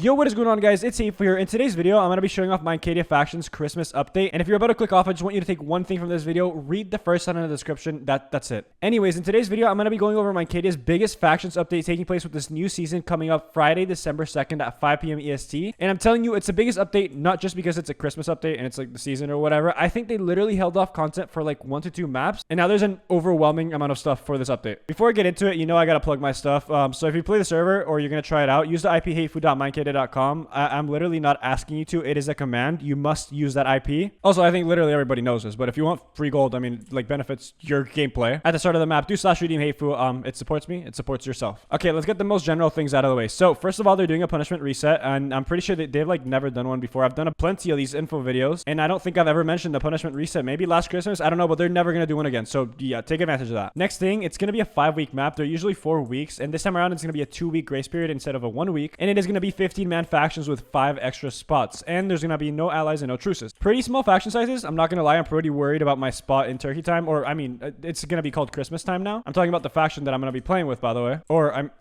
Yo, what is going on, guys? It's HateFoo here. In today's video, I'm going to be showing off my Arcadia Factions Christmas update. And if you're about to click off, I just want you to take one thing from this video. Read the first line in the description. That's it. Anyways, in today's video, I'm going to be going over my Arcadia's biggest factions update taking place with this new season coming up Friday, December 2nd at 5 p.m. EST. And I'm telling you, it's the biggest update, not just because it's a Christmas update and it's like the season or whatever. I think they literally held off content for like 1 to 2 maps. And now there's an overwhelming amount of stuff for this update. Before I get into it, you know I got to plug my stuff. So if you play the server or you're going to try it out, use the IP HateFoo.myarcadia.com. I'm literally not asking you to. It is a command. You must use that IP. Also, I think literally everybody knows this, but if you want free gold, I mean, like benefits your gameplay at the start of the map, do /redeem HateFoo. It supports me. It supports yourself. Okay, let's get the most general things out of the way. So first of all, they're doing a punishment reset, and I'm pretty sure that they've like never done one before. I've done plenty of these info videos, and I don't think I've ever mentioned the punishment reset. Maybe last Christmas, I don't know, but they're never gonna do one again. So yeah, take advantage of that. Next thing, it's gonna be a 5-week map. They're usually 4 weeks, and this time around, it's gonna be a 2-week grace period instead of a 1 week, and it is gonna be 15-man factions with 5 extra spots, and there's gonna be no allies and no truces. Pretty small faction sizes. I'm not gonna lie, I'm pretty worried about my spot in Turkey time, or I mean, it's gonna be called Christmas time now. I'm talking about the faction that I'm gonna be playing with, by the way, or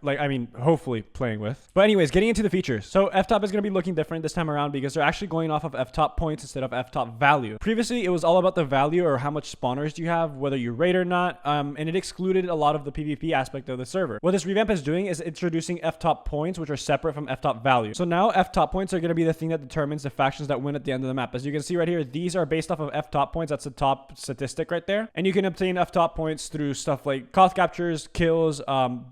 hopefully playing with. But anyways, getting into the features. So FTOP is gonna be looking different this time around because they're actually going off of FTOP points instead of FTOP value. Previously, it was all about the value or how much spawners do you have, whether you raid or not, and it excluded a lot of the PvP aspect of the server. What this revamp is doing is introducing FTOP points, which are separate from FTOP value. So now FTOP points are going to be the thing that determines the factions that win at the end of the map. As you can see right here, these are based off of FTOP points. That's the top statistic right there. And you can obtain FTOP points through stuff like Koth captures, kills,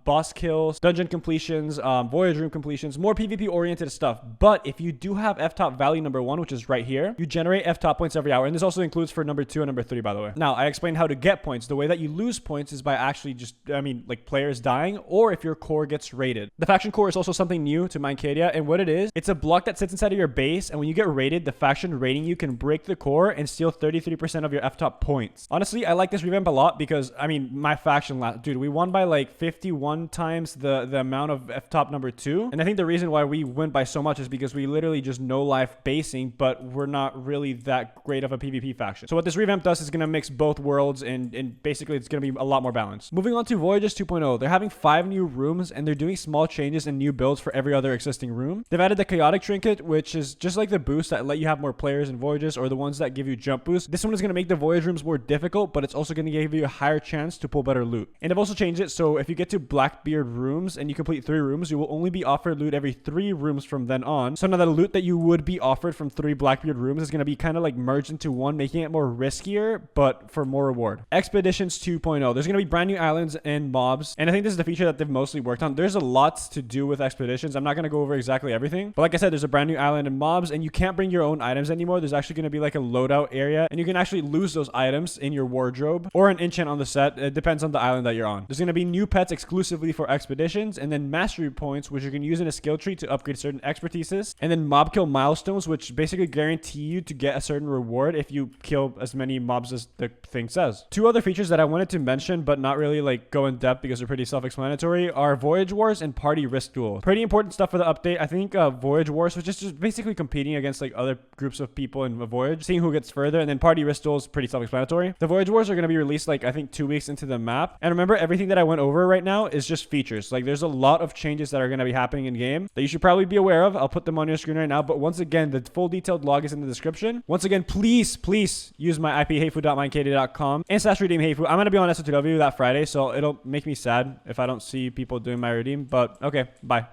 boss kills, dungeon completions, voyage room completions, more PvP oriented stuff. But if you do have FTOP value number 1, which is right here, you generate FTOP points every hour. And this also includes for number 2 and number 3, by the way. Now, I explained how to get points. The way that you lose points is by actually just, like players dying, or if your core gets raided. The faction core is also something new to my Arcadia, and what it is, it's a block that sits inside of your base, and when you get raided, the faction raiding you can break the core and steal 33% of your FTOP points. Honestly, I like this revamp a lot because, my faction dude, we won by like 51 times the amount of FTOP number 2, and I think the reason why we win by so much is because we literally just no life basing, but we're not really that great of a PvP faction. So what this revamp does is going to mix both worlds, and basically it's going to be a lot more balanced. Moving on to Voyages 2.0, they're having 5 new rooms, and they're doing small changes and new builds for every other existing room. They've added the chaotic trinket, which is just like the boost that let you have more players in Voyages, or the ones that give you jump boosts. This one is going to make the voyage rooms more difficult, but it's also going to give you a higher chance to pull better loot. And they've also changed it so if you get to Blackbeard rooms and you complete 3 rooms, you will only be offered loot every 3 rooms from then on. So now the loot that you would be offered from 3 Blackbeard rooms is going to be kind of like merged into one, making it more riskier, but for more reward. Expeditions 2.0, there's going to be brand new islands and mobs, and I think this is the feature that they've mostly worked on. There's a lot to do with expeditions. I'm not going to go over exactly everything, but like I said, there's a brand new island and mobs, and you can't bring your own items anymore. There's actually going to be like a loadout area, and you can actually lose those items in your wardrobe or an enchant on the set. It depends on the island that you're on. There's going to be new pets exclusively for expeditions, and then mastery points, which you can use in a skill tree to upgrade certain expertises, and then mob kill milestones, which basically guarantee you to get a certain reward if you kill as many mobs as the thing says. 2 other features that I wanted to mention, but not really like go in depth because they're pretty self-explanatory, are Voyage Wars and Party Risk Duel. Pretty important stuff for the update. I think Voyage Wars, which is just basically competing against like other groups of people in a voyage, seeing who gets further, and then Party Risk Duel is pretty self-explanatory. The Voyage Wars are going to be released like I think 2 weeks into the map. And remember, everything that I went over right now is just features. Like there's a lot of changes that are going to be happening in game that you should probably be aware of. I'll put them on your screen right now. But once again, the full detailed log is in the description. Once again, please use my IP HateFoo.myarcadia.com and /redeem HateFoo. I'm going to be on SOTW that Friday, so it'll make me sad if I don't see people doing my redeem. But okay, bye.